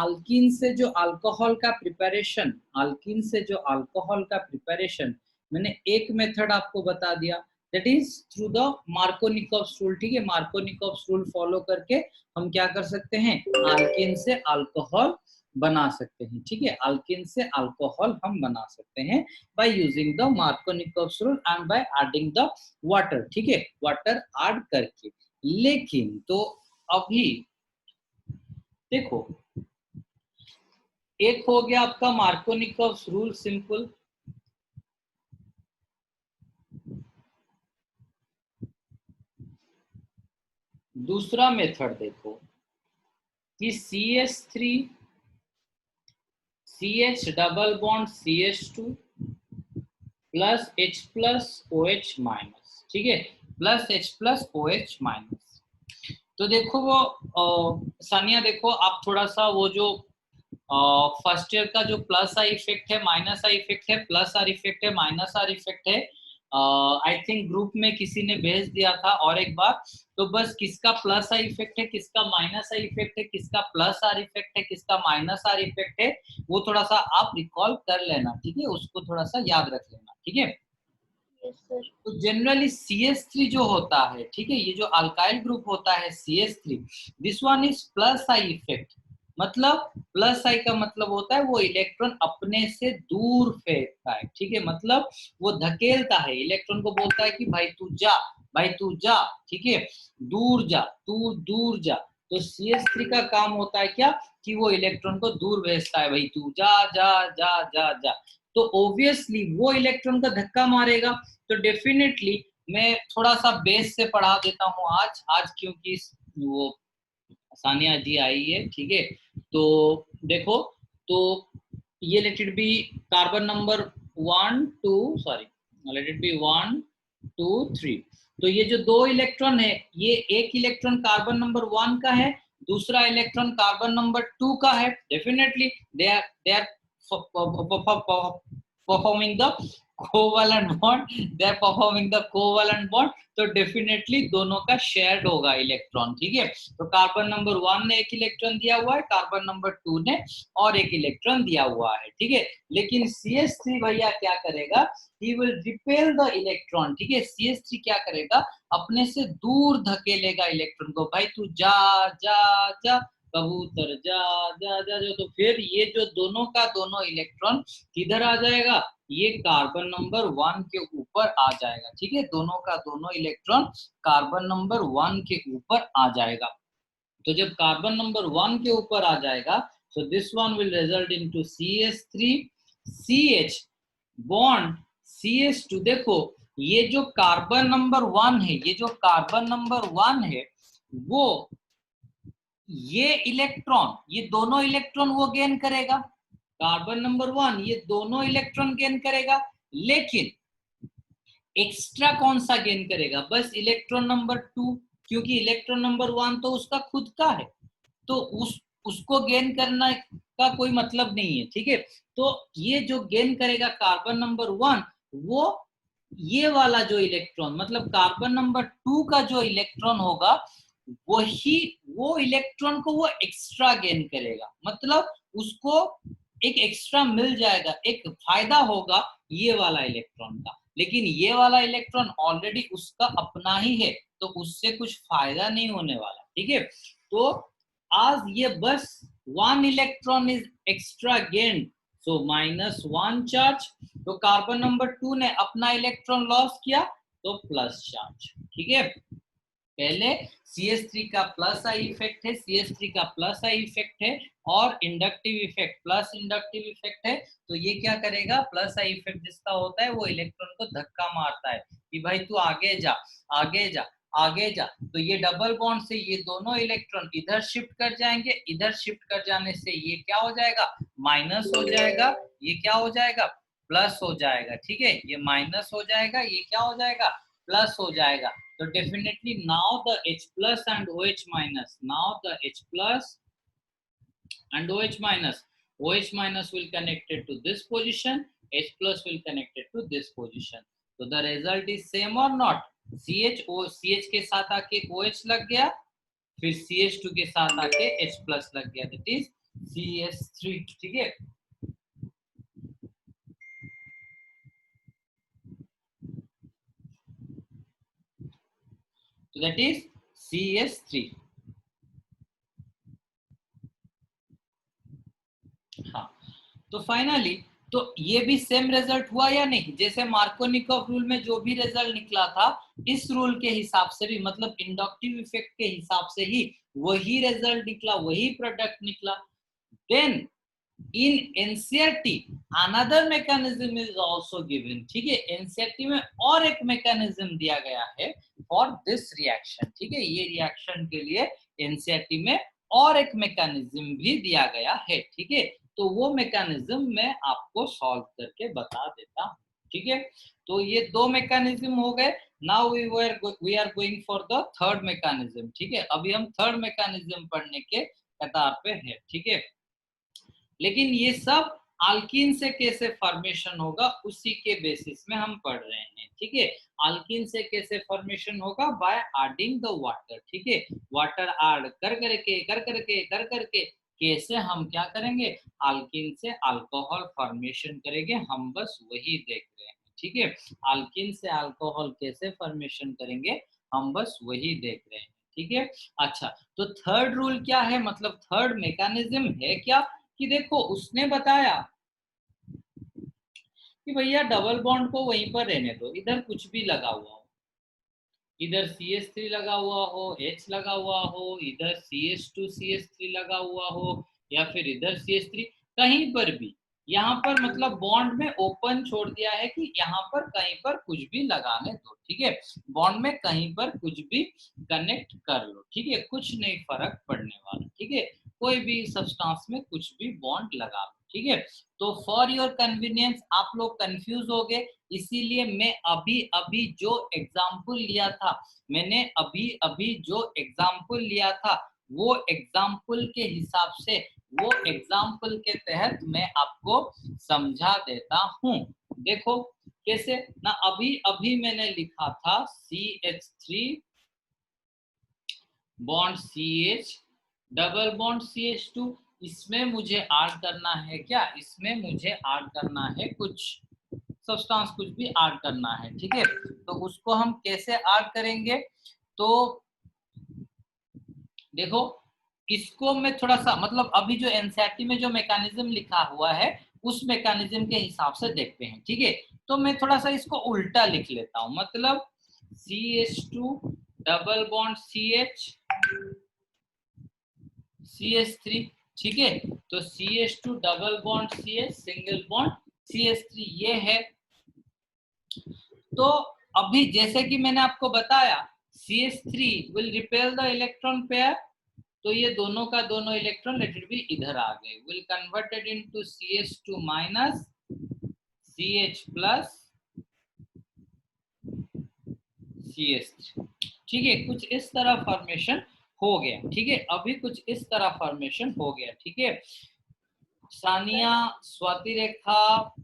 Alkyne से जो alcohol का प्रिपरेशन, अल्कीन से जो अल्कोहल का प्रिपरेशन मैंने एक मेथड आपको बता दिया, that is through the Markovnikov's rule. ठीक है, मार्कोनिकॉव्स रूल फॉलो करके हम क्या कर सकते हैं, अल्कीन से अल्कोहल बना सकते हैं। ठीक है, अल्कीन से अल्कोहल हम बना सकते हैं by using the Markovnikov's rule and by adding the water. ठीक है, वाटर ऐड करके। लेकिन तो अभी देखो, एक हो गया आपका मार्कोनिकॉव्स रूल सिंपल, दूसरा मेथड देखो कि CH3 CH double bond CH2 plus H plus OH minus. ठीक है, plus H plus OH minus. तो देखो वो सानिया देखो आप थोड़ा सा वो जो फर्स्ट ईयर का जो प्लस आई इफेक्ट है, माइनस आई इफेक्ट है, प्लस आर इफेक्ट है, माइनस आर इफेक्ट है, आई थिंक ग्रुप में किसी ने भेज दिया था और एक बार, तो बस किसका प्लस आई इफेक्ट है, किसका माइनस आई इफेक्ट है, किसका प्लस आर इफेक्ट है, किसका माइनस आर इफेक्ट है, वो थोड़ा सा आप रिकॉल कर लेना। ठीक है, उसको थोड़ा सा याद रख लेना। ठीक है, तो जनरली CH3 जो होता है, ठीक है, ये जो अल्काइल ग्रुप होता है CH3, this one is plus I effect. मतलब प्लस आई का मतलब होता है वो इलेक्ट्रॉन अपने से दूर फेंकता है। ठीक है, मतलब वो धकेलता है इलेक्ट्रॉन को, बोलता है कि भाई तू जा, भाई तू जा। ठीक है, दूर जा, तू दूर जा। तो CH3 का काम होता है क्या, कि वो इलेक्ट्रॉन को दूर भेजता है, भाई तू जा जा जा जा जा। तो ऑब्वियसली वो इलेक्ट्रॉन का धक्का मारेगा। तो डेफिनेटली मैं थोड़ा सा बेस से पढ़ा देता हूँ आज क्योंकि वो सानिया जी आई है। ठीक है, तो देखो, तो ये let it be carbon number 1 2 sorry, let it be 1 2 3। तो ये जो दो इलेक्ट्रॉन है, ये एक इलेक्ट्रॉन कार्बन नंबर 1 का है, दूसरा इलेक्ट्रॉन कार्बन नंबर 2 का है। Definitely they are performing the covalent bond, they are performing the covalent bond। तो डेफिनेटली दोनों का शेयर्ड होगा इलेक्ट्रॉन। ठीक है, तो कार्बन नंबर 1 ने एक इलेक्ट्रॉन दिया हुआ है, कार्बन नंबर 2 ने और एक इलेक्ट्रॉन दिया हुआ है। ठीक है, लेकिन CH3 भैया क्या करेगा, he will repel the electron। ठीक है, CH3 क्या करेगा, अपने से दूर धकेलेगा इलेक्ट्रॉन को, भाई तू जा जा जा, कबूतर जा जा जा जा। तो फिर ये जो दोनों का दोनों इलेक्ट्रॉन किधर आ जाएगा, ये कार्बन नंबर 1 के ऊपर आ जाएगा। ठीक है, दोनों का दोनों इलेक्ट्रॉन कार्बन नंबर 1 के ऊपर आ जाएगा। तो जब कार्बन नंबर 1 के ऊपर आ जाएगा, so this one will result into CH3 CH bond CH2। देखो ये जो कार्बन नंबर 1 है, ये जो कार्बन नंबर 1 है, वो ये इलेक्ट्रॉन, ये दोनों इलेक्ट्रॉन वो गेन करेगा, कार्बन नंबर 1 ये दोनों इलेक्ट्रॉन गेन करेगा। लेकिन एक्स्ट्रा कौन सा गेन करेगा, बस इलेक्ट्रॉन नंबर 2, क्योंकि इलेक्ट्रॉन नंबर 1 तो उसका खुद का है, तो उसको गेन करना का कोई मतलब नहीं है। ठीक है, तो ये जो गेन करेगा कार्बन नंबर 1, वो ये वाला जो इलेक्ट्रॉन, मतलब कार्बन नंबर 2 का जो इलेक्ट्रॉन होगा, वही वो इलेक्ट्रॉन को वो एक्स्ट्रा गेन करेगा, मतलब उसको एक एक्स्ट्रा मिल जाएगा, एक फायदा होगा ये वाला इलेक्ट्रॉन का। लेकिन ये वाला इलेक्ट्रॉन ऑलरेडी उसका अपना ही है, तो उससे कुछ फायदा नहीं होने वाला। ठीक है, तो आज ये बस 1 electron is extra gain, so -1 charge. तो कार्बन नंबर 2 ने अपना इलेक्ट्रॉन लॉस किया, तो प्लस चार्ज। ठीक है, पहले CH3 का प्लस आई इफेक्ट है, CH3 का प्लस आई इफेक्ट है, और inductive effect plus inductive effect है। तो ये क्या करेगा, प्लस आई इफेक्ट जिसका होता है वो इलेक्ट्रॉन को धक्का मारता है कि भाई तू आगे जा आगे जा आगे जा। तो ये डबल बॉन्ड से ये दोनों इलेक्ट्रॉन इधर शिफ्ट कर जाएंगे, इधर शिफ्ट कर जाने से ये क्या हो जाएगा, माइनस हो जाएगा, ये क्या हो जाएगा, प्लस हो जाएगा। ठीक है, ये माइनस हो जाएगा, ये क्या हो जाएगा, प्लस हो जाएगा। So definitely now the H plus and OH minus, now the H plus and OH minus will connected to this position, H plus will connected to this position. So the result is same or not, CH के साथ आके OH लग गया, फिर CH2 के साथ आके H plus लग गया, that is CH3, ठीक है। तो दैट इज CH3। हाँ, तो फाइनली तो ये भी सेम रिजल्ट हुआ या नहीं? जैसे मार्कोनिकॉफ रूल में जो भी रिजल्ट निकला था, इस रूल के हिसाब से भी, मतलब इंडक्टिव इफेक्ट के हिसाब से ही वही रिजल्ट निकला, वही प्रोडक्ट निकला। Then in NCERT another mechanism is also given, ठीक है। एनसीईआरटी में और एक मैकेनिज्म दिया गया है फॉर दिस रिएक्शन, ठीक है। ये रिएक्शन के लिए एनसीईआरटी में और एक मैकेनिज्म भी दिया गया है, ठीक है। तो वो मैकेनिज्म मैं आपको सॉल्व करके बता देता हूँ, ठीक है। तो ये दो मैकेनिज्म हो गए। Now we are going for the third mechanism, ठीक है। अभी हम थर्ड मैकेनिज्म पढ़ने के कतार पे है, ठीक है। लेकिन ये सब अल्कीन से कैसे फॉर्मेशन होगा उसी के बेसिस में हम पढ़ रहे हैं, ठीक है। अल्कीन से कैसे फॉर्मेशन होगा? बाय एडिंग द वाटर, ठीक है। वाटर ऐड कर करके कैसे हम क्या करेंगे? अल्कीन से अल्कोहल फॉर्मेशन करेंगे, हम बस वही देख रहे हैं, ठीक है। अल्कीन से अल्कोहल कैसे फॉर्मेशन करेंगे, हम बस वही देख रहे हैं, ठीक है। अच्छा, तो थर्ड रूल क्या है, मतलब थर्ड मैकेनिज्म है क्या? कि देखो उसने बताया कि भैया डबल बॉन्ड को वहीं पर रहने दो, इधर कुछ भी लगा हुआ हो, इधर CH3 लगा हुआ हो, H लगा हुआ हो, इधर CH2 CH3 लगा हुआ हो, या फिर इधर CH3, कहीं पर भी यहाँ पर मतलब बॉन्ड में ओपन छोड़ दिया है कि यहाँ पर कहीं पर कुछ भी लगाने दो, ठीक है। बॉन्ड में कहीं पर कुछ भी कनेक्ट कर लो, ठीक है। कुछ नहीं फर्क पड़ने वाला, ठीक है। कोई भी सब्सटेंस में कुछ भी बॉन्ड लगा लो, ठीक है। तो फॉर योर कन्वीनियंस आप लोग कंफ्यूज हो गए, इसीलिए मैं अभी अभी जो एग्जाम्पल लिया था, मैंने अभी अभी जो एग्जाम्पल लिया था, वो एग्जाम्पल के हिसाब से, वो एग्जाम्पल के तहत मैं आपको समझा देता हूँ। देखो कैसे ना, अभी अभी मैंने लिखा था CH3 bond CH, double bond CH2, इसमें मुझे ऐड करना है क्या? इसमें मुझे ऐड करना है कुछ सब्सटेंस, कुछ भी ऐड करना है, ठीक है। तो उसको हम कैसे ऐड करेंगे? तो देखो इसको मैं थोड़ा सा, मतलब अभी जो एनसीईआरटी में जो मैकेनिज्म लिखा हुआ है उस मैकेनिज्म के हिसाब से देखते हैं, ठीक है। तो मैं थोड़ा सा इसको उल्टा लिख लेता हूं, मतलब CH2 double bond CH CH3, ठीक है। तो CH2 double bond CH single bond CH3 ये है। तो अभी जैसे कि मैंने आपको बताया CH3 will repel the electron pair, तो ये दोनों का दोनों इलेक्ट्रॉन लेट इट बी इधर आ गए, will converted into CH2 minus CH plus CH3, ठीक है। कुछ इस तरह फॉर्मेशन हो गया, ठीक है। अभी कुछ इस तरह फॉर्मेशन हो गया, ठीक है। सानिया, स्वाति रेखा,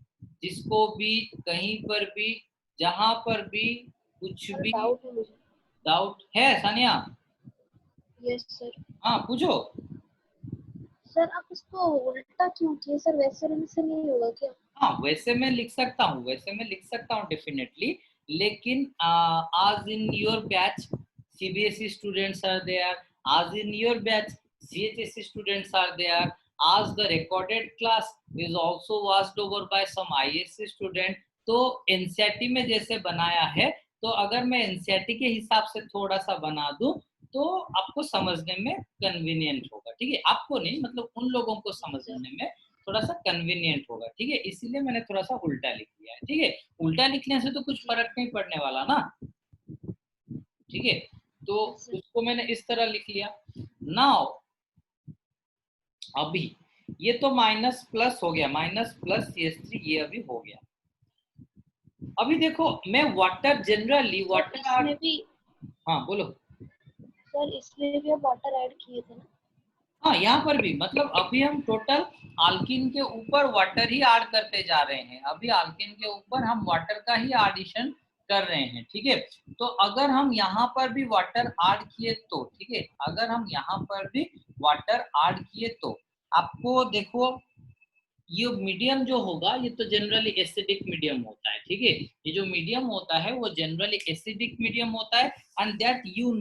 जिसको भी कहीं पर भी जहां पर भी कुछ भी डाउट है, सानिया? Yes sir. हाँ पूछो। सर आप इसको उल्टा क्यों किए सर? वैसे से नहीं होगा क्या? हाँ वैसे मैं लिख सकता हूँ, वैसे मैं लिख सकता हूँ डेफिनेटली, लेकिन आज in your batch CBSE students are there, आज in your batch CHSE students are there, आज the recorded class is also watched over by some ISC student. तो एनसीईआरटी में जैसे बनाया है, तो अगर मैं एनसीईआरटी के हिसाब से थोड़ा सा बना दूं तो आपको समझने में कन्वीनियंट होगा, ठीक है। आपको नहीं, मतलब उन लोगों को समझने में थोड़ा सा कन्वीनियंट होगा, ठीक है। इसीलिए मैंने थोड़ा सा उल्टा लिख दिया है, ठीक है। उल्टा लिखने से तो कुछ फर्क नहीं पड़ने वाला ना, ठीक है। तो उसको मैंने इस तरह लिख लिया। नाउ अभी ये तो माइनस प्लस हो गया, माइनस प्लस CH3 ये अभी हो गया। अभी देखो मैं वाटर जनरली वाटर, इसमें भी, हाँ बोलो। सर इसमें भी आप वाटर ऐड किए थे ना? हाँ यहाँ पर भी, मतलब अभी हम टोटल अल्किन के ऊपर वाटर ही ऐड करते जा रहे हैं, अभी अल्किन के ऊपर हम वाटर का ही एडिशन कर रहे हैं, ठीक है। तो अगर हम यहाँ पर भी वाटर ऐड किए तो, ठीक है, अगर हम यहाँ पर भी वाटर ऐड किए तो आपको देखो ये मीडियम जो होगा ये तो जनरली एसिडिक मीडियम होता है, ठीक है। ये जो मीडियम होता है वो जनरली एसिडिक मीडियम होता है, and that you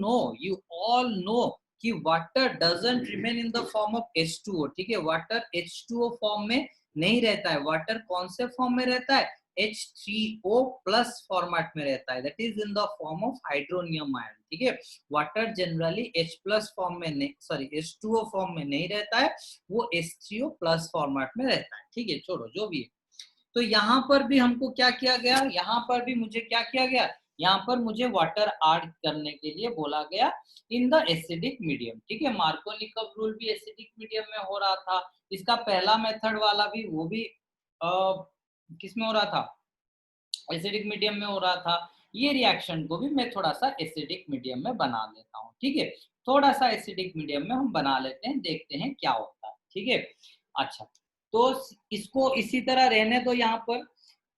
all know कि water doesn't remain in the form of H2O, ठीक है। वाटर H2O फॉर्म में नहीं रहता है, वाटर कौन से फॉर्म में रहता है, H3O प्लस फॉर्मेट में रहता है, that is in the form of hydronium ion, ठीक है। Water generally H plus form में नहीं, सॉरी H2O फॉर्म में नहीं रहता है, वो H3O प्लस फॉर्मेट में रहता है, ठीक है। छोड़ो जो भी है, तो यहाँ पर भी हमको क्या किया गया, यहाँ पर भी मुझे क्या किया गया, यहाँ पर मुझे वाटर ऐड करने के लिए बोला गया इन द एसिडिक मीडियम, ठीक है। मार्कोनिकव रूल भी एसिडिक मीडियम में हो रहा था, इसका पहला मेथड वाला भी वो भी किस में हो रहा था, एसिडिक मीडियम में हो रहा था। ये रिएक्शन को भी मैं थोड़ा सा एसिडिक मीडियम में बना लेता हूँ, ठीक है। थोड़ा सा एसिडिक मीडियम में हम बना लेते हैं, देखते हैं क्या होता है, ठीक है। अच्छा, तो इसको इसी तरह रहने दो यहाँ पर।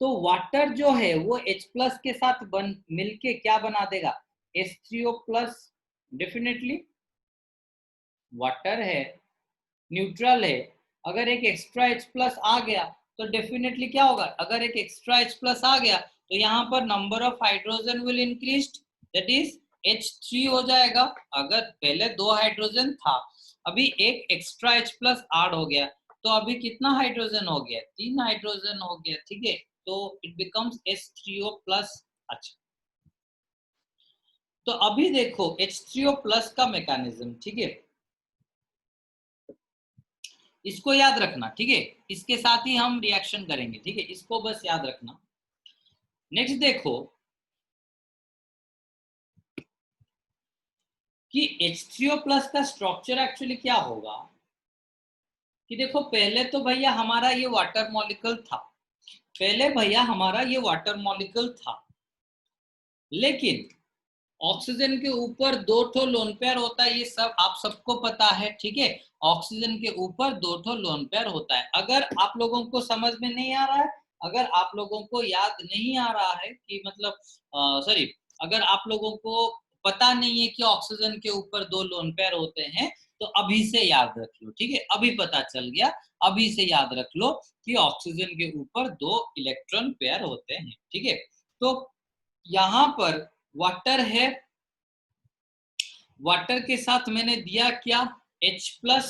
तो वाटर जो है वो H प्लस के साथ मिलके क्या बना देगा, H3O प्लस। डेफिनेटली वाटर है, न्यूट्रल है, अगर एक एक्स्ट्रा H प्लस आ गया तो डेफिनेटली क्या होगा, अगर एक एक्स्ट्रा H प्लस आ गया तो यहाँ पर number of hydrogen will increase, that is H3 हो जाएगा। अगर पहले 2 हाइड्रोजन था, अभी एक एक्स्ट्रा H प्लस ऐड हो गया, तो अभी कितना हाइड्रोजन हो गया, 3 हाइड्रोजन हो गया, ठीक है। तो इट बिकम्स H3O प्लस। अच्छा, तो अभी देखो H3O प्लस का मैकेनिज्म, ठीक है, इसको याद रखना, ठीक है। इसके साथ ही हम रिएक्शन करेंगे, ठीक है, इसको बस याद रखना। नेक्स्ट देखो कि H3O प्लस का स्ट्रक्चर एक्चुअली क्या होगा, कि देखो पहले तो भैया हमारा ये वाटर मॉलिक्यूल था, पहले भैया हमारा ये वाटर मॉलिक्यूल था, लेकिन ऑक्सीजन के ऊपर 2 ठो लोन पेयर होता है, ये सब आप सबको पता है, ठीक है। ऑक्सीजन के ऊपर 2 ठो लोन पेयर होता है। अगर आप लोगों को समझ में नहीं आ रहा है, अगर आप लोगों को याद नहीं आ रहा है कि मतलब सॉरी, अगर आप लोगों को पता नहीं है कि ऑक्सीजन के ऊपर 2 लोन पेयर होते हैं, तो अभी से याद रख लो, ठीक है। अभी पता चल गया, अभी से याद रख लो कि ऑक्सीजन के ऊपर 2 इलेक्ट्रॉन पेयर होते हैं, ठीक है। तो यहाँ पर वाटर है, वाटर के साथ मैंने दिया क्या, H प्लस।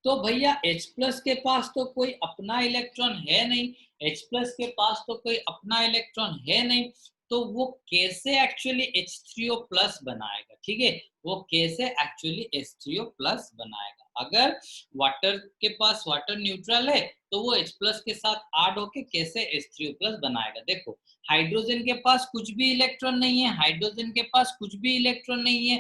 तो भैया H प्लस के पास तो कोई अपना इलेक्ट्रॉन है नहीं, H प्लस के पास तो कोई अपना इलेक्ट्रॉन है नहीं, तो वो कैसे एक्चुअली H3O प्लस बनाएगा, ठीक है। वो कैसे एक्चुअली H3O प्लस बनाएगा, अगर वाटर के पास वाटर न्यूट्रल है तो वो H प्लस के साथ ऐड होके कैसे H3O प्लस बनाएगा। देखो हाइड्रोजन के पास कुछ भी इलेक्ट्रॉन नहीं है, हाइड्रोजन के पास कुछ भी इलेक्ट्रॉन नहीं है,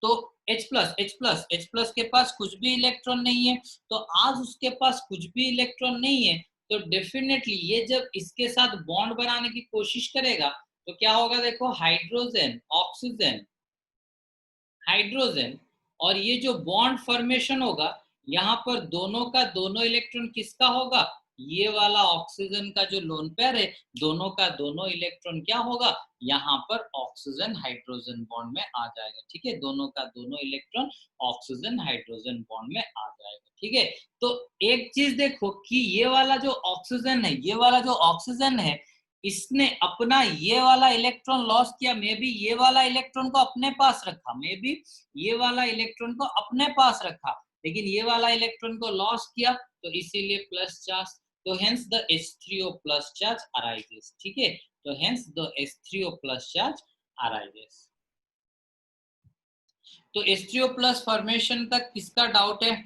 तो H प्लस के पास कुछ भी इलेक्ट्रॉन नहीं है, तो आज उसके पास कुछ भी इलेक्ट्रॉन नहीं है, तो डेफिनेटली ये जब इसके साथ बॉन्ड बनाने की कोशिश करेगा तो क्या होगा, देखो हाइड्रोजन ऑक्सीजन हाइड्रोजन, और ये जो बॉन्ड फॉर्मेशन होगा, यहाँ पर दोनों का दोनों इलेक्ट्रॉन किसका होगा, ये वाला ऑक्सीजन का जो लोन पेयर है, दोनों का दोनों इलेक्ट्रॉन क्या होगा, यहाँ पर ऑक्सीजन हाइड्रोजन बॉन्ड में आ जाएगा, ठीक है। दोनों का दोनों इलेक्ट्रॉन ऑक्सीजन हाइड्रोजन बॉन्ड में आ जाएगा, ठीक है। तो एक चीज देखो कि ये वाला जो ऑक्सीजन है, ये वाला जो ऑक्सीजन है, इसने अपना ये वाला इलेक्ट्रॉन लॉस किया, मे बी ये वाला इलेक्ट्रॉन को अपने पास रखा, मे बी ये वाला इलेक्ट्रॉन को अपने पास रखा, लेकिन ये वाला इलेक्ट्रॉन को लॉस किया, तो इसीलिए प्लस चार्ज, तो hence the H3O plus charge arises, ठीक है। तो hence the H3O plus charge arises. तो H3O प्लस फॉर्मेशन तक किसका डाउट है,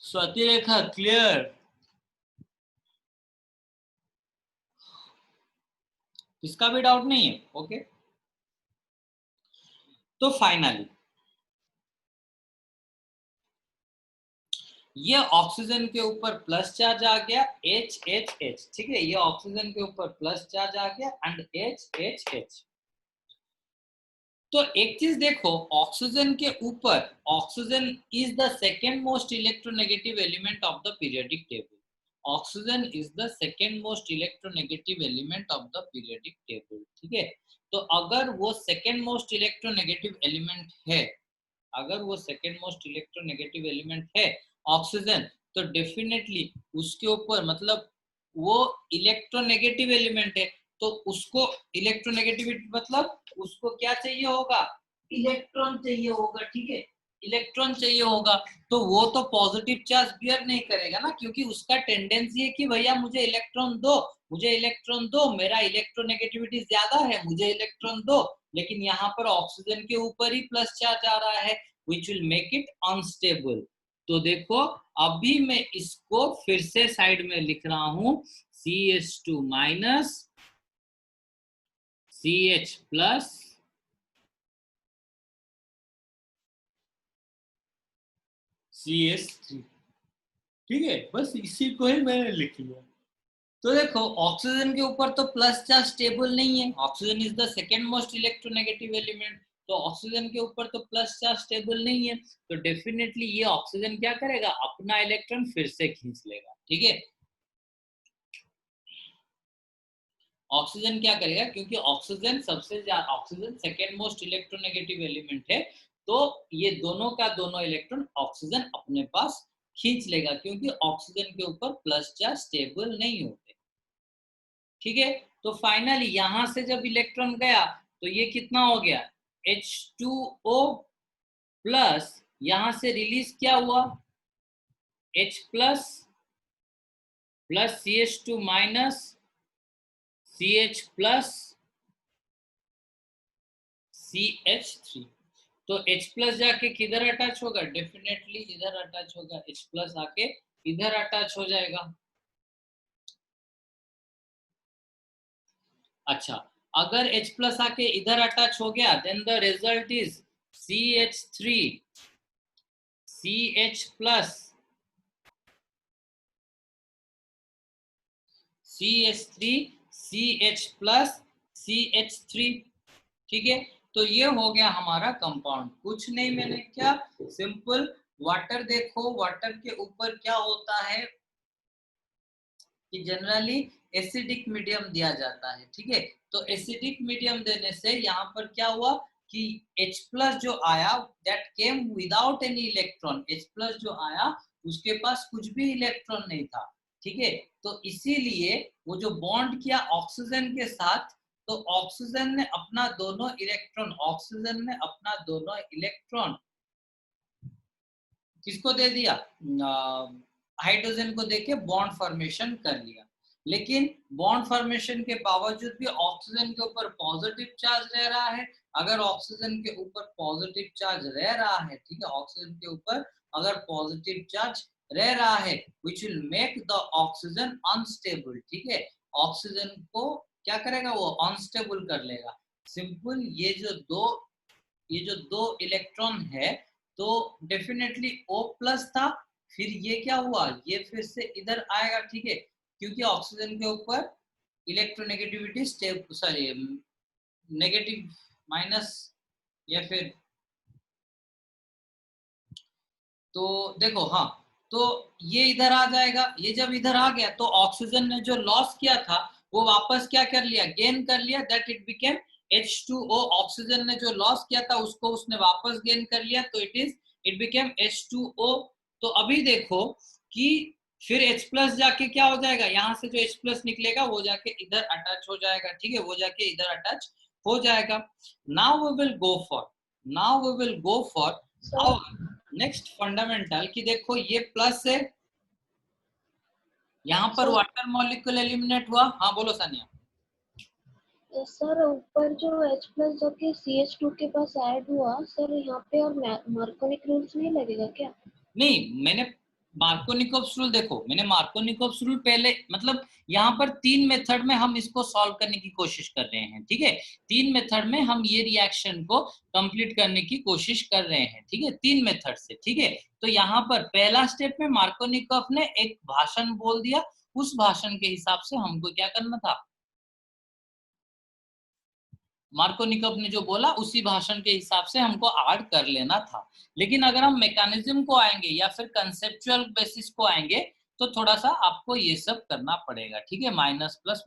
स्वाति रेखा क्लियर, किसका भी डाउट नहीं है, ओके। तो फाइनली ये ऑक्सीजन के ऊपर प्लस चार्ज आ गया HHH, ठीक है। ये ऑक्सीजन के ऊपर प्लस चार्ज आ गया एंड HHH। तो एक चीज देखो, ऑक्सीजन के ऊपर, oxygen is the second most electronegative element of the periodic table, oxygen is the second most electronegative element of the periodic table, ठीक है। तो अगर वो सेकेंड मोस्ट इलेक्ट्रोनेगेटिव एलिमेंट है, अगर वो सेकेंड मोस्ट इलेक्ट्रोनेगेटिव एलिमेंट है ऑक्सीजन, तो डेफिनेटली उसके ऊपर मतलब वो इलेक्ट्रोनेगेटिव एलिमेंट है, तो उसको इलेक्ट्रोनेगेटिविटी मतलब उसको क्या चाहिए होगा, इलेक्ट्रॉन चाहिए होगा, ठीक है, इलेक्ट्रॉन चाहिए होगा। तो वो तो पॉजिटिव चार्ज बियर नहीं करेगा ना, क्योंकि उसका टेंडेंसी है कि भैया मुझे इलेक्ट्रॉन दो, मुझे इलेक्ट्रॉन दो, मेरा इलेक्ट्रोनेगेटिविटी ज्यादा है, मुझे इलेक्ट्रॉन दो। लेकिन यहाँ पर ऑक्सीजन के ऊपर ही प्लस चार्ज आ रहा है, which will make it unstable। तो देखो अभी मैं इसको फिर से साइड में लिख रहा हूं, CH2 minus CH plus CH3, ठीक है, बस इसी को ही मैंने लिख लिया। तो देखो ऑक्सीजन के ऊपर तो प्लस चार्ज स्टेबल नहीं है, oxygen is the second most electronegative element, तो ऑक्सीजन के ऊपर तो प्लस चार्ज स्टेबल नहीं है, तो डेफिनेटली ये ऑक्सीजन क्या करेगा, अपना इलेक्ट्रॉन फिर से खींच लेगा, ठीक है। ऑक्सीजन क्या करेगा, क्योंकि ऑक्सीजन सबसे ज्यादा, oxygen second most electronegative element है, तो ये दोनों का दोनों इलेक्ट्रॉन ऑक्सीजन अपने पास खींच लेगा, क्योंकि ऑक्सीजन के ऊपर प्लस चार्ज स्टेबल नहीं होते, ठीक है। तो फाइनली यहां से जब इलेक्ट्रॉन गया तो ये कितना हो गया, H2O प्लस, यहां से रिलीज क्या हुआ, H plus plus CH2 minus CH plus CH3। तो H प्लस जाके किधर अटैच होगा, डेफिनेटली इधर अटैच होगा, H प्लस आके इधर अटैच हो जाएगा। अच्छा, अगर H प्लस आके इधर अटैच हो गया, then the result is CH3 CH plus CH3 CH plus CH3, ठीक है। तो ये हो गया हमारा कंपाउंड, कुछ नहीं, मैंने क्या सिंपल वाटर, देखो वाटर के ऊपर क्या होता है कि जनरली एसिडिक मीडियम दिया जाता है, ठीक है। तो एसिडिक मीडियम देने से यहाँ पर क्या हुआ कि H प्लस जो आया that came without any electron, H plus जो आया उसके पास कुछ भी इलेक्ट्रॉन नहीं था, ठीक है। तो इसीलिए वो जो बॉन्ड किया ऑक्सीजन के साथ, तो ऑक्सीजन ने अपना दोनों इलेक्ट्रॉन, ऑक्सीजन ने अपना दोनों इलेक्ट्रॉन किसको दे दिया, हाइड्रोजन को देके बॉन्ड फॉर्मेशन कर लिया। लेकिन बॉन्ड फॉर्मेशन के बावजूद भी ऑक्सीजन के ऊपर पॉजिटिव चार्ज रह रहा है। अगर ऑक्सीजन के ऊपर पॉजिटिव चार्ज रह रहा है, ठीक है, ऑक्सीजन के ऊपर अगर पॉजिटिव चार्ज रह रहा है, which will make the oxygen unstable, ठीक है, ऑक्सीजन को क्या करेगा, वो अनस्टेबल कर लेगा। सिंपल, ये जो दो इलेक्ट्रॉन है, तो डेफिनेटली O प्लस था, फिर ये क्या हुआ, ये फिर से इधर आएगा, ठीक है, क्योंकि ऑक्सीजन के ऊपर electronegativity step, sorry negative minus, या फिर, तो देखो हाँ, तो ये इधर आ जाएगा, ये जब इधर आ गया तो ऑक्सीजन ने जो लॉस किया था वो वापस क्या कर लिया, गेन कर लिया, that it became H2O। Oxygen ने जो लॉस किया था उसको उसने वापस गेन कर लिया, तो इट बिकेम H2O। तो अभी देखो कि फिर H प्लस जाके क्या हो जाएगा, यहाँ से जो H प्लस निकलेगा वो जाके इधर अटैच हो जाएगा, ठीक है, वो जाके इधर अटैच हो जाएगा। Now we will go for our next fundamental, कि देखो ये प्लस है, यहाँ पर वाटर मॉलिक्यूल एलिमिनेट हुआ। हाँ बोलो सानिया। सर ऊपर जो H प्लस जाके CH2 के पास ऐड हुआ सर, यहाँ पे और मार्कोनिक रूल्स नहीं लगेगा क्या? नहीं, मैंने मार्कोनिकोव्स रूल, देखो मैंने मार्कोनिकोव्स रूल पहले, मतलब यहाँ पर 3 मेथड में हम इसको सॉल्व करने की कोशिश कर रहे हैं, ठीक है, 3 मेथड में हम ये रिएक्शन को कंप्लीट करने की कोशिश कर रहे हैं, ठीक है, 3 मेथड से, ठीक है। तो यहाँ पर पहला स्टेप में मार्कोनिकोव ने एक भाषण बोल दिया, उस भाषण के हिसाब से हमको क्या करना था, मार्कोनिकोव ने जो बोला उसी भाषण के हिसाब से हमको ऐड कर लेना था। लेकिन अगर हम मैकेनिज्म को आएंगे या फिर कंसेप्चुअल बेसिस को आएंगे, तो थोड़ा सा आपको ये सब करना पड़ेगा, ठीक है, माइनस प्लस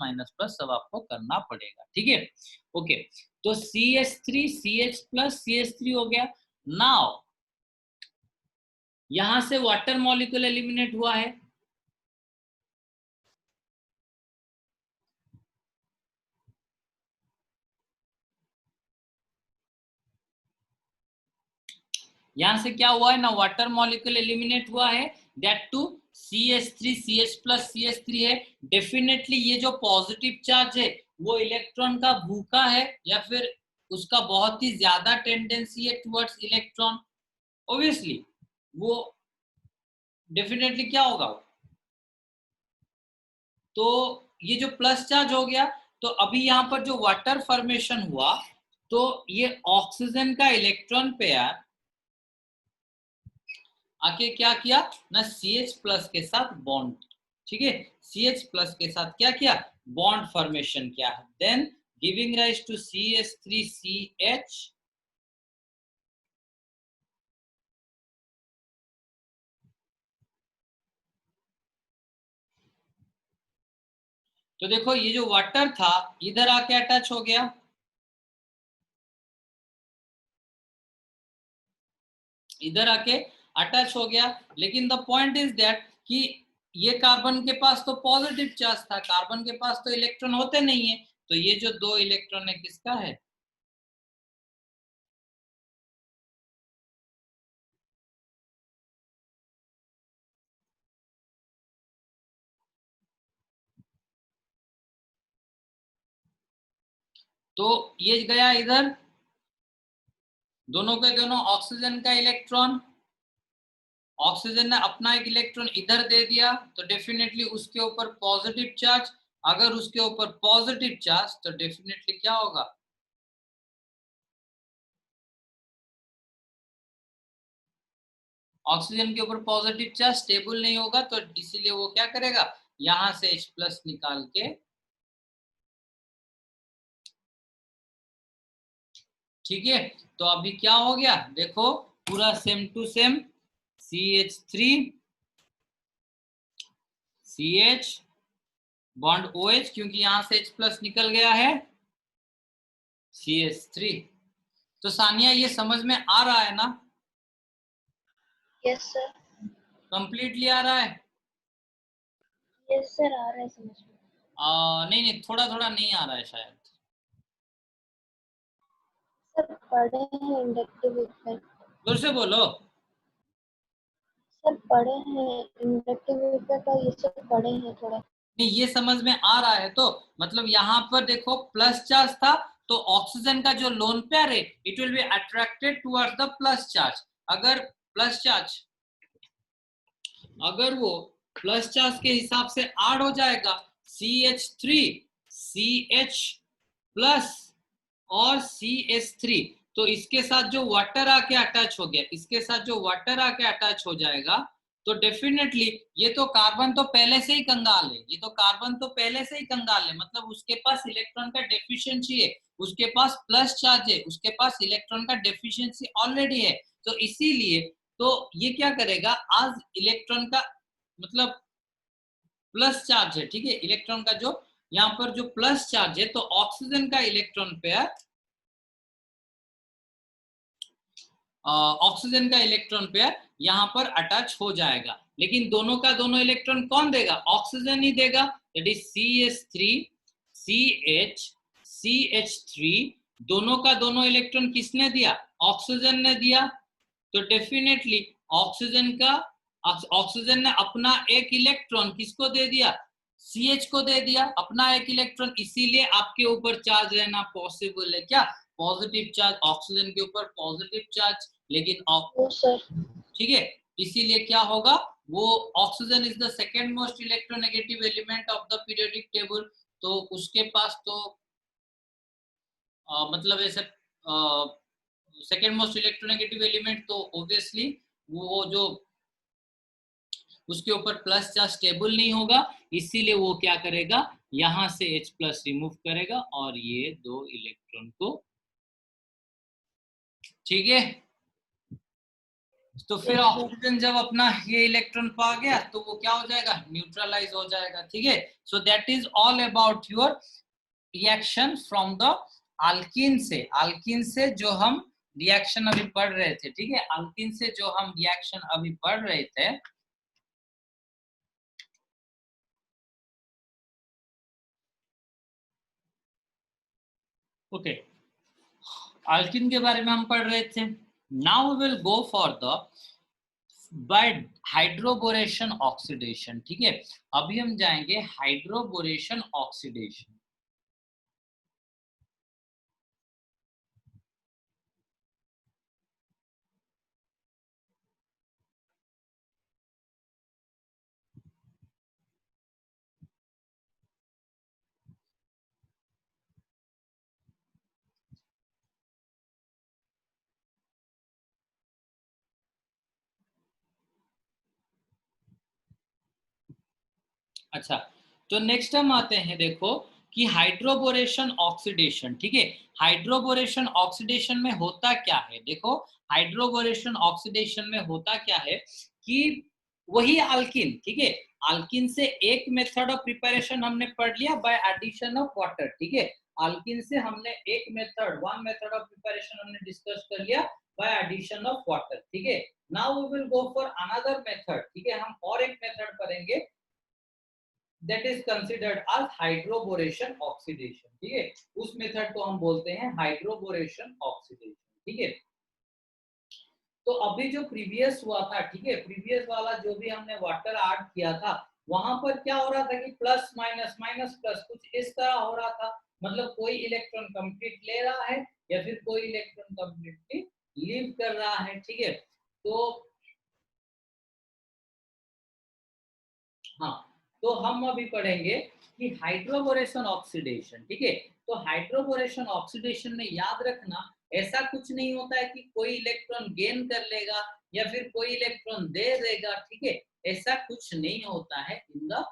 सब आपको करना पड़ेगा, ठीक है। ओके, तो CH3 CH प्लस CH3 हो गया। नाउ यहां से वाटर मॉलिक्यूल एलिमिनेट हुआ है, यहां से क्या हुआ है ना, वाटर मॉलिक्यूल एलिमिनेट हुआ है, that to CH3 CH plus CH3 है। डेफिनेटली ये जो पॉजिटिव चार्ज है वो इलेक्ट्रॉन का भूखा है या फिर उसका बहुत ही ज्यादा टेंडेंसी है टुवर्ड्स इलेक्ट्रॉन, ऑब्वियसली वो डेफिनेटली क्या होगा, तो ये जो प्लस चार्ज हो गया, तो अभी यहाँ पर जो वाटर फॉर्मेशन हुआ, तो ये ऑक्सीजन का इलेक्ट्रॉन पेयर आके क्या किया ना, CH प्लस के साथ बॉन्ड, ठीक है, CH प्लस के साथ क्या किया, बॉन्ड फॉर्मेशन किया, then giving rise to CH3CH, तो देखो ये जो वाटर था इधर आके अटैच हो गया, इधर आके अटैच हो गया, लेकिन द पॉइंट इज दैट कि ये कार्बन के पास तो पॉजिटिव चार्ज था, कार्बन के पास तो इलेक्ट्रॉन होते नहीं है, तो ये जो 2 इलेक्ट्रॉन है किसका है, तो ये गया इधर, दोनों के दोनों ऑक्सीजन का इलेक्ट्रॉन, ऑक्सीजन ने अपना एक इलेक्ट्रॉन इधर दे दिया, तो डेफिनेटली उसके ऊपर पॉजिटिव चार्ज, अगर उसके ऊपर पॉजिटिव चार्ज तो डेफिनेटली क्या होगा, ऑक्सीजन के ऊपर पॉजिटिव चार्ज स्टेबल नहीं होगा, तो इसीलिए वो क्या करेगा, यहां से H प्लस निकाल के, ठीक है। तो अभी क्या हो गया देखो, पूरा same to same CH3 CH bond OH, क्योंकि यहां से H प्लस निकल गया है, CH3। तो सानिया ये समझ में आ रहा है ना, यस सर। कंप्लीटली आ रहा है, यस सर, आ रहा है समझ में। नहीं नहीं, थोड़ा थोड़ा नहीं आ रहा है शायद, सर पढ़े हैं इंडक्टिव इफेक्ट। जोर से बोलो। सर पढ़े हैं इंडक्टिव इफेक्ट और ये सब पढ़े हैं थोड़ा। नहीं ये समझ में आ रहा है, तो मतलब यहाँ पर देखो प्लस चार्ज था, तो ऑक्सीजन का जो लोन पेयर है it will be attracted towards the plus charge, अगर प्लस चार्ज, अगर वो प्लस चार्ज के हिसाब से ऐड हो जाएगा CH3 CH प्लस और CH3, तो इसके साथ जो वाटर आके अटैच हो गया, इसके साथ जो वाटर आके अटैच हो जाएगा, तो डेफिनेटली ये तो कार्बन तो पहले से ही कंगाल है, ये तो कार्बन तो पहले से ही कंगाल है, मतलब उसके पास इलेक्ट्रॉन का डेफिशिएंसी है, उसके पास प्लस चार्ज है, उसके पास इलेक्ट्रॉन का डेफिशिएंसी ऑलरेडी है, तो इसीलिए तो ये क्या करेगा, आज इलेक्ट्रॉन का मतलब प्लस चार्ज है, ठीक है, इलेक्ट्रॉन का जो यहाँ पर जो प्लस चार्ज है, तो ऑक्सीजन का इलेक्ट्रॉन पेयर, ऑक्सीजन का इलेक्ट्रॉन पेयर यहाँ पर अटैच हो जाएगा, लेकिन दोनों का दोनों इलेक्ट्रॉन कौन देगा, ऑक्सीजन ही देगा, that is CH3 CH CH3, दोनों का दोनों इलेक्ट्रॉन किसने दिया, ऑक्सीजन ने दिया, तो डेफिनेटली ऑक्सीजन का, ऑक्सीजन ने अपना एक इलेक्ट्रॉन किसको दे दिया, CH को दे दिया अपना एक इलेक्ट्रॉन, इसीलिए आपके ऊपर चार्ज रहना पॉसिबल है, क्या, पॉजिटिव चार्ज, ऑक्सीजन के ऊपर पॉजिटिव चार्ज, लेकिन ओ सर। ठीक है, इसीलिए क्या होगा, वो oxygen is the second most electronegative element of the periodic table, तो उसके पास तो मतलब ऐसे सेकेंड मोस्ट इलेक्ट्रोनेगेटिव एलिमेंट, तो ऑब्वियसली वो जो उसके ऊपर प्लस चार्ज स्टेबल नहीं होगा, इसीलिए वो क्या करेगा, यहां से H प्लस रिमूव करेगा और ये 2 इलेक्ट्रॉन को, ठीक है, तो फिर Yes, sir. ऑक्सीजन जब अपना ये इलेक्ट्रॉन पा गया तो वो क्या हो जाएगा, न्यूट्रलाइज हो जाएगा, ठीक है। So that is all about your reaction from the alkyne से। अल्कीन से जो हम रिएक्शन अभी पढ़ रहे थे, ठीक है, अल्कीन से जो हम रिएक्शन अभी पढ़ रहे थे, ओके, अल्कीन के बारे में हम पढ़ रहे थे। Now we will go for the by hydroboration oxidation, ठीक है। अभी हम जाएंगे हाइड्रोबोरेशन ऑक्सीडेशन। अच्छा, तो नेक्स्ट हम आते हैं, देखो कि हाइड्रोबोरेशन ऑक्सीडेशन, ठीक है। हाइड्रोबोरेशन ऑक्सीडेशन में होता क्या है, देखो हाइड्रोबोरेशन ऑक्सीडेशन में होता क्या है कि वही अल्किन, ठीक है, अल्किन से एक मेथड ऑफ प्रिपरेशन हमने पढ़ लिया बाय एडिशन ऑफ वाटर, ठीक है। अल्किन से हमने एक method, one method of preparation हमने डिस्कस कर लिया बाय एडिशन ऑफ वाटर, ठीक है। Now we will go for another method, ठीक है, हम और एक मेथड करेंगे that is considered as hydroboration oxidation, ठीक है। उस मेथड को हम बोलते हैं हाइड्रोबोरेशन ऑक्सीडेशन, ठीक है। तो अभी जो प्रीवियस हुआ था, ठीक है, प्रीवियस वाला जो भी हमने वाटर ऐड किया था, वहां पर क्या हो रहा था कि प्लस माइनस माइनस प्लस कुछ इस तरह हो रहा था, मतलब कोई इलेक्ट्रॉन कंप्लीट ले रहा है या फिर कोई इलेक्ट्रॉन कंप्लीटली लीव कर रहा है, ठीक है। तो हाँ, तो हम अभी पढ़ेंगे कि हाइड्रोबोरेशन ऑक्सीडेशन, ठीक है। तो हाइड्रोबोरेशन ऑक्सीडेशन में याद रखना, ऐसा कुछ नहीं होता है कि कोई इलेक्ट्रॉन गेन कर लेगा या फिर कोई इलेक्ट्रॉन दे देगा, ठीक है, ऐसा कुछ नहीं होता है इन द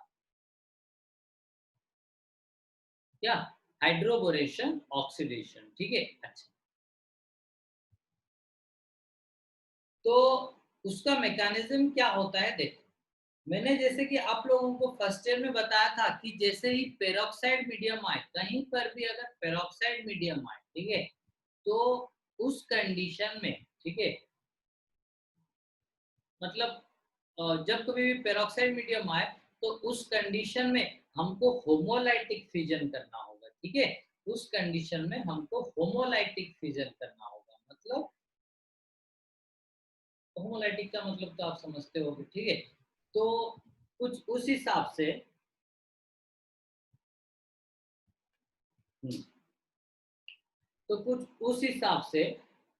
क्या हाइड्रोबोरेशन ऑक्सीडेशन, ठीक है। अच्छा, तो उसका मैकेनिज्म क्या होता है, देखो मैंने जैसे कि आप लोगों को फर्स्ट ईयर में बताया था कि जैसे ही पेरोक्साइड मीडियम आए, कहीं पर भी अगर पेरोक्साइड मीडियम आए, ठीक है, तो उस कंडीशन में, ठीक है, मतलब जब कभी भी पेरोक्साइड मीडियम आए तो उस कंडीशन में हमको होमोलाइटिक फिजन करना होगा, ठीक है। उस कंडीशन में हमको होमोलाइटिक फिजन करना होगा, मतलब होमोलाइटिक का मतलब तो आप समझते होगे, ठीक है। तो कुछ उस हिसाब से तो कुछ उस हिसाब से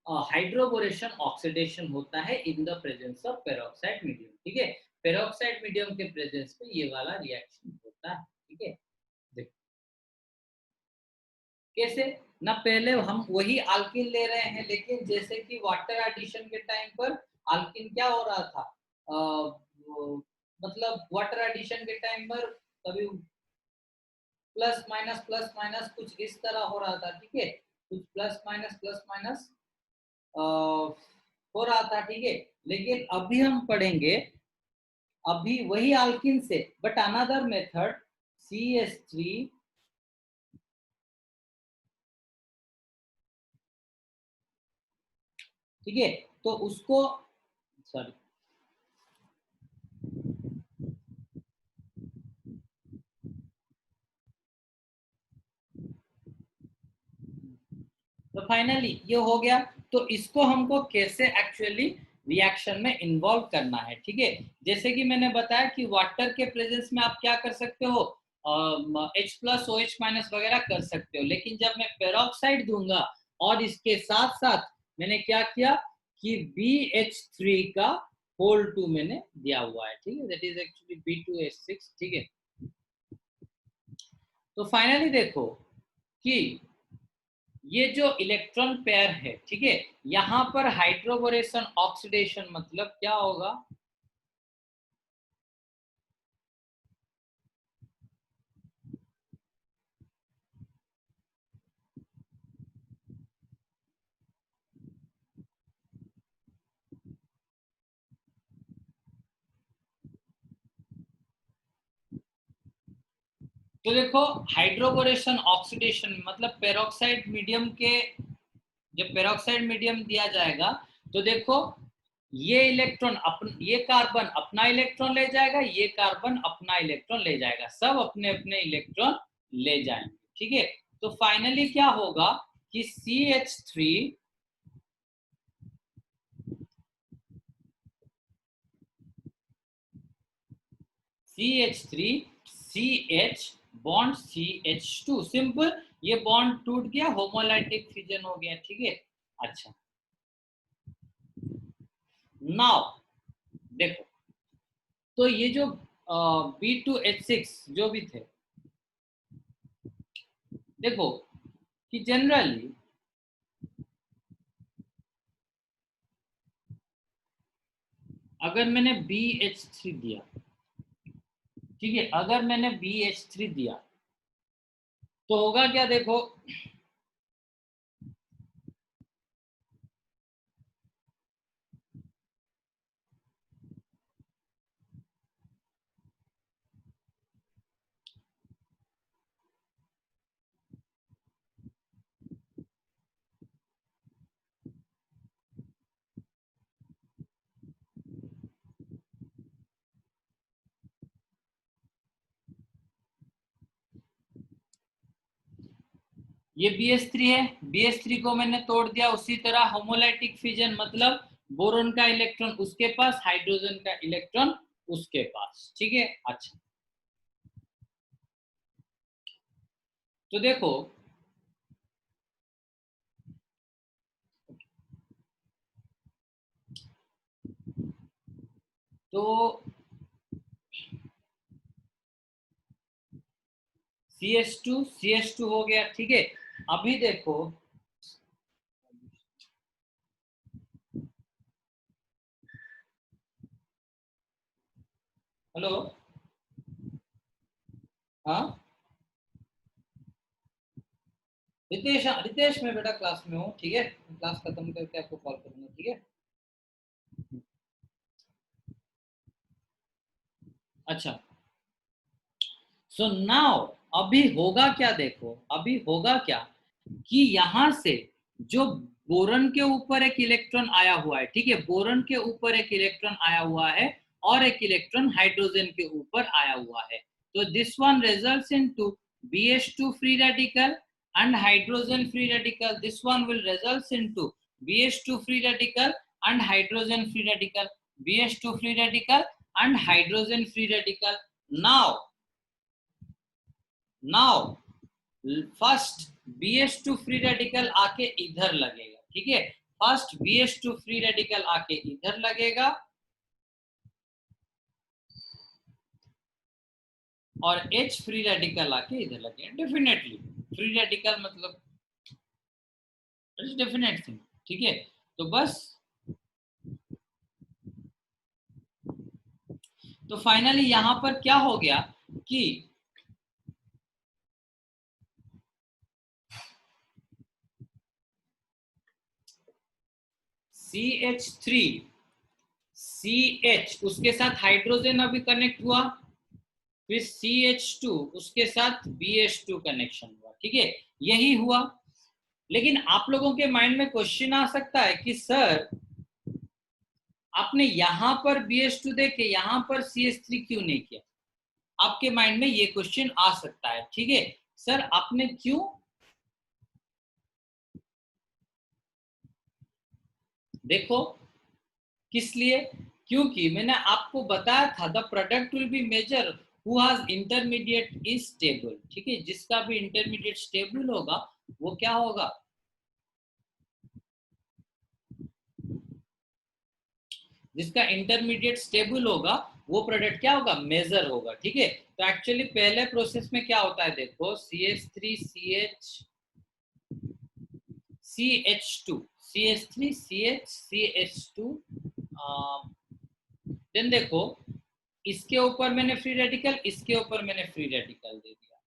हाइड्रोबोरेशन ऑक्सीडेशन होता है in the presence of peroxide medium, ठीक है। पेरोक्साइड मीडियम के प्रेजेंस में ये वाला रिएक्शन होता है, ठीक है। देखो कैसे ना, पहले हम वही अल्किन ले रहे हैं, लेकिन जैसे कि वाटर एडिशन के टाइम पर अल्किन क्या हो रहा था, मतलब वाटर एडिशन के टाइम पर कभी प्लस माइनस कुछ इस तरह हो रहा था, ठीक है, कुछ प्लस माइनस हो रहा था, ठीक है। लेकिन अभी हम पढ़ेंगे अभी वही अल्किन से बट अनदर मेथड CH3, ठीक है। तो उसको सॉरी, तो फाइनली ये हो गया। तो इसको हमको कैसे एक्चुअली रिएक्शन में इन्वॉल्व करना है, ठीक है। जैसे कि मैंने बताया कि वाटर के प्रेजेंस में आप क्या कर सकते हो, H प्लस OH माइनस वगैरह कर सकते हो, लेकिन जब मैं पेरोक्साइड दूंगा और इसके साथ साथ मैंने क्या किया कि BH3 का होल 2 मैंने दिया हुआ है, ठीक है, दैट इज एक्चुअली B2H6, ठीक है। तो फाइनली देखो कि ये जो इलेक्ट्रॉन पेयर है, ठीक है, यहां पर हाइड्रोबोरेशन ऑक्सीडेशन मतलब क्या होगा, तो देखो हाइड्रोबोरेशन ऑक्सीडेशन मतलब पेरोक्साइड मीडियम के, जब पेरोक्साइड मीडियम दिया जाएगा तो देखो ये इलेक्ट्रॉन ये कार्बन अपना इलेक्ट्रॉन ले जाएगा, ये कार्बन अपना इलेक्ट्रॉन ले जाएगा, सब अपने अपने इलेक्ट्रॉन ले जाएंगे, ठीक है। तो फाइनली क्या होगा कि CH3 CH bond CH2, simple, ये बॉन्ड टूट गया, होमोलाइटिक फिजन हो गया, ठीक है। अच्छा, नाउ देखो, तो ये जो B2H6 जो भी थे, देखो कि जनरली अगर मैंने BH3 दिया, ठीक है, अगर मैंने BH3 दिया तो होगा क्या, देखो ये BH3 है, BH3 को मैंने तोड़ दिया, उसी तरह होमोलाइटिक फिजन मतलब बोरोन का इलेक्ट्रॉन उसके पास, हाइड्रोजन का इलेक्ट्रॉन उसके पास, ठीक है। अच्छा, तो देखो तो CH2 हो गया, ठीक है। अभी देखो हेलो, हाँ रितेश, हाँ रितेश, मैं बेटा क्लास में हूँ, ठीक है, क्लास खत्म करके आपको कॉल करूंगा, ठीक है। अच्छा, सो नाउ अभी होगा क्या, देखो अभी होगा क्या कि यहां से जो बोरन के ऊपर एक इलेक्ट्रॉन आया हुआ है, ठीक है, बोरन के ऊपर एक इलेक्ट्रॉन आया हुआ है और एक इलेक्ट्रॉन हाइड्रोजन के ऊपर आया हुआ है, तो this one results into BH2 free radical and hydrogen free radical, this one will results into BH2 free radical and hydrogen free radical, BH2 free radical and hydrogen free radical. Now first BH2 free radical आके इधर लगेगा, ठीक है, first BH2 free radical आके इधर लगेगा और H free radical आके इधर लगेगा, डेफिनेटली फ्री रेडिकल मतलब डेफिनेट थिंग, ठीक है। तो बस, तो फाइनली यहां पर क्या हो गया कि CH3 CH उसके साथ हाइड्रोजन अभी कनेक्ट हुआ, फिर CH2 उसके साथ BH2 कनेक्शन हुआ, ठीक है, यही हुआ। लेकिन आप लोगों के माइंड में क्वेश्चन आ सकता है कि सर आपने यहां पर BH2 दे के यहां पर CH3 क्यों नहीं किया, आपके माइंड में ये क्वेश्चन आ सकता है, ठीक है। सर आपने क्यों, देखो किस लिए, क्योंकि मैंने आपको बताया था the product will be major who has intermediate is stable, ठीक है, जिसका भी इंटरमीडिएट स्टेबल होगा वो क्या होगा, जिसका इंटरमीडिएट स्टेबल होगा वो प्रोडक्ट क्या होगा, मेजर होगा, ठीक है। तो एक्चुअली पहले प्रोसेस में क्या होता है, देखो CH3 CH2 CH3 CH2, then देखो इसके ऊपर मैंने फ्री रेडिकल, इसके ऊपर मैंने फ्री रेडिकल दे दिया,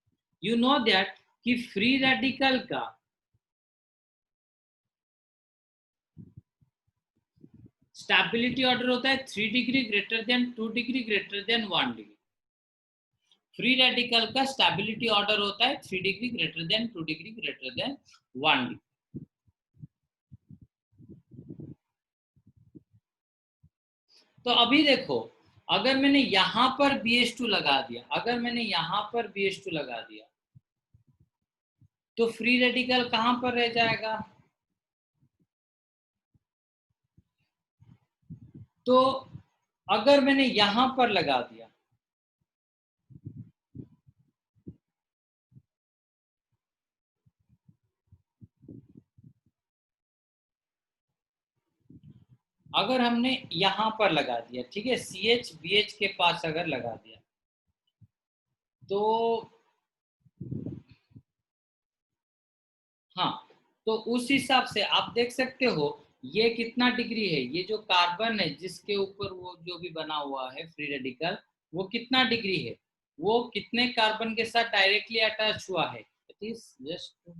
यू नो दैट कि फ्री रेडिकल का स्टेबिलिटी ऑर्डर होता है 3 degree greater than 2 degree greater than 1 degree, free radical का स्टेबिलिटी ऑर्डर होता है 3 degree greater than 2 degree greater than 1 degree. तो अभी देखो, अगर मैंने यहां पर BH2 लगा दिया, अगर मैंने यहां पर BH2 लगा दिया, तो फ्री रेडिकल कहां पर रह जाएगा? तो अगर मैंने यहां पर लगा दिया, अगर हमने यहां पर लगा दिया, ठीक है, CH BH के पास अगर लगा दिया, तो हाँ, तो उस हिसाब से आप देख सकते हो ये कितना डिग्री है, ये जो कार्बन है जिसके ऊपर वो जो भी बना हुआ है फ्री रेडिकल, वो कितना डिग्री है, वो कितने कार्बन के साथ डायरेक्टली अटैच हुआ है। इट इज जस्ट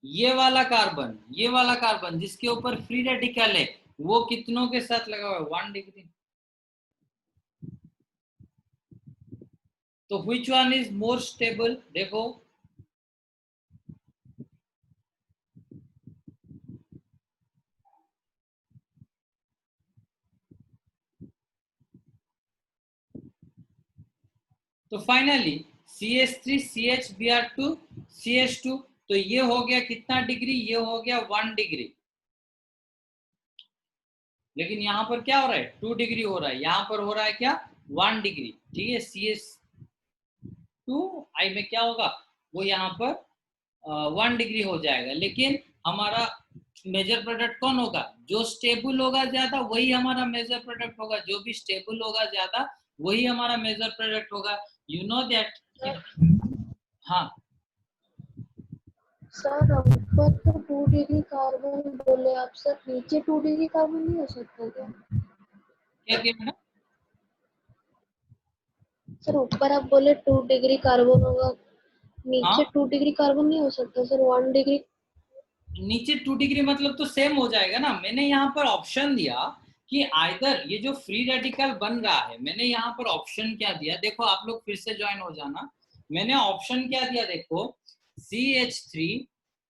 ये वाला कार्बन, ये वाला कार्बन जिसके ऊपर फ्री रेडिकल है, वो कितनों के साथ लगा हुआ है? 1 डिग्री। तो which one is more stable? देखो, तो फाइनली CH3 CHBr2 CH2, तो ये हो गया कितना डिग्री? ये हो गया 1 डिग्री। लेकिन यहाँ पर क्या हो रहा है? 2 डिग्री हो रहा है, यहाँ पर हो रहा है क्या? 1 डिग्री। ठीक है, CH2 आई में क्या होगा? वो यहाँ पर 1 डिग्री हो जाएगा। लेकिन हमारा मेजर प्रोडक्ट कौन होगा? जो स्टेबल होगा ज्यादा वही हमारा मेजर प्रोडक्ट होगा, जो भी स्टेबल होगा ज्यादा वही हमारा मेजर प्रोडक्ट होगा। You know that. हाँ सर ऊपर तो 2 डिग्री कार्बन बोले आप, सर नीचे 2 डिग्री कार्बन नहीं हो सकता क्या? क्या क्या मैडम? सर ऊपर आप बोले 2 डिग्री कार्बन होगा, नीचे हाँ, 2 डिग्री कार्बन नहीं हो सकता सर? 1 डिग्री। नीचे 2 डिग्री मतलब तो सेम हो जाएगा ना। मैंने यहाँ पर ऑप्शन दिया कि आइदर ये जो फ्री रेडिकल बन रहा है, मैंने यहाँ पर ऑप्शन क्या दिया, देखो आप लोग फिर से ज्वाइन हो जाना। मैंने ऑप्शन क्या दिया देखो, CH3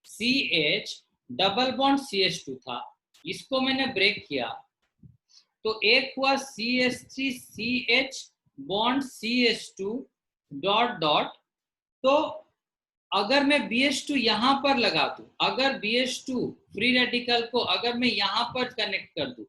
CH double bond CH2 था, इसको मैंने ब्रेक किया, तो एक हुआ CH3 CH bond CH2 dot dot. तो अगर मैं BH2 यहां पर लगा दूं, अगर BH2 फ्री रेडिकल को अगर मैं यहां पर कनेक्ट कर दूं,